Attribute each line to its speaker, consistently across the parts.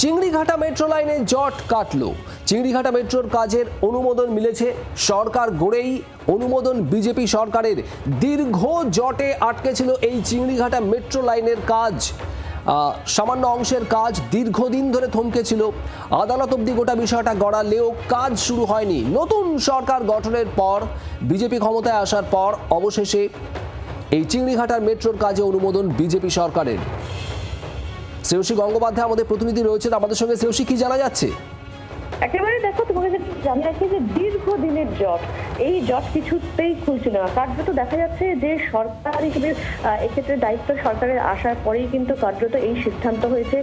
Speaker 1: Chingrighata metro লাইনে জট কাটলো। চিংড়িঘাটা মেট্রোর কাজের অনুমোদন মিলেছে, সরকার গড়েই অনুমোদন বিজেপি সরকারের। দীর্ঘ জটে আটকে ছিল এই চিংড়িঘাটা মেট্রো লাইনের কাজ। সামান্য অংশের কাজ দীর্ঘদিন ধরে থমকে ছিল। আদালত অবধি গোটা বিষয়টা গড়ালেও কাজ শুরু হয়নি। নতুন সরকার গঠনের পর, বিজেপি ক্ষমতায় আসার পর অবশেষে এই চিংড়িঘাটার মেট্রোর কাজে অনুমোদন বিজেপি সরকারের। শ্রেয়সী গঙ্গোপাধ্যায় আমাদের প্রতিনিধি রয়েছেন আমাদের সঙ্গে। শ্রেয়সী, কি জানা যাচ্ছে?
Speaker 2: একেবারে দেখো, তোমাকে জানা যাচ্ছে যে দীর্ঘদিনের জট, এই জট কিছুতেই খুলছিল না। কার্যত দেখা যাচ্ছে যে সরকার হিসেবে এক্ষেত্রে দায়িত্ব সরকারের আসার পরেই কিন্তু কার্যত এই সিদ্ধান্ত হয়েছে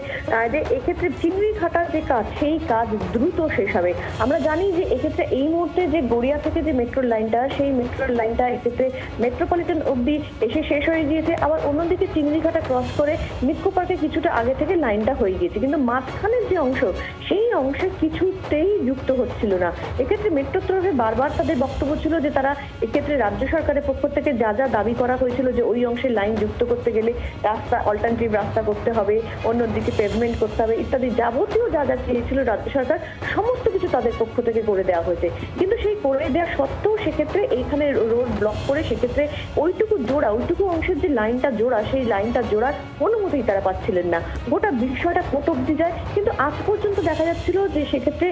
Speaker 2: যে এক্ষেত্রে চিংড়িঘাটার যে কাজ, সেই কাজ দ্রুত শেষ হবে। আমরা জানি যে এক্ষেত্রে এই মুহূর্তে যে গড়িয়া থেকে যে মেট্রোর লাইনটা, সেই মেট্রোর লাইনটা এক্ষেত্রে মেট্রোপলিটন অব্দি এসে শেষ হয়ে গিয়েছে। আবার অন্যদিকে চিংড়িঘাটা ক্রস করে নিক্কো পার্কে কিছুটা আগে থেকে লাইনটা হয়ে গিয়েছে, কিন্তু মাঝখানের যে অংশ, সেই অংশে কিছুতেই যুক্ত হচ্ছিল না। এক্ষেত্রে মেট্রোর তরফে বারবার তাদের বক্তব্য ছিল যে তারা এক্ষেত্রে রাজ্য সরকারের পক্ষ থেকে যা যা দাবি করা হয়েছিল, যে ওই অংশের লাইন যুক্ত করতে গেলে রাস্তা, অল্টারনেটিভ রাস্তা করতে হবে, অন্যদিকে পেভমেন্ট করতে হবে ইত্যাদি যাবতীয় যা যা চেয়েছিল রাজ্য সরকার, সমস্ত কিছু তাদের পক্ষ থেকে করে দেওয়া হয়েছে। কিন্তু সেই করে দেওয়া সত্ত্বেও সেক্ষেত্রে এইখানে রোড ব্লক করে সেক্ষেত্রে ওইটুকু অংশের যে লাইনটা জোড়া, সেই লাইনটা জোড়ার অনুমতিই তারা পাচ্ছিলেন না। গোটা বিষয়টা কোর্ট অব্দি যায়, কিন্তু আজ পর্যন্ত দেখা যাচ্ছিল যে সেক্ষেত্রে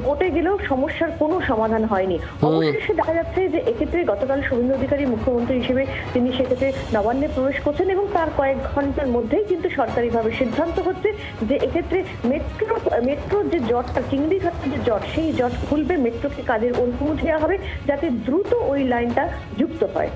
Speaker 2: কোর্টে গেলেও সমস্যার কোনো সমাধান হয়নি। অবশেষে দেখা যাচ্ছে যে এক্ষেত্রে গতকাল শুভেন্দু অধিকারী মুখ্যমন্ত্রী হিসেবে তিনি সেক্ষেত্রে নবান্নে প্রবেশ করছেন এবং তার কয়েক ঘন্টার মধ্যেই কিন্তু সরকারিভাবে সিদ্ধান্ত হচ্ছে যে এক্ষেত্রে মেট্রোর যে জটটা, চিংড়িঘাটার যে জট, সেই জট খুলবে, মেট্রোকে কাজের অনুমতি দেওয়া হবে যাতে দ্রুত ওই লাইনটা যুক্ত হয়।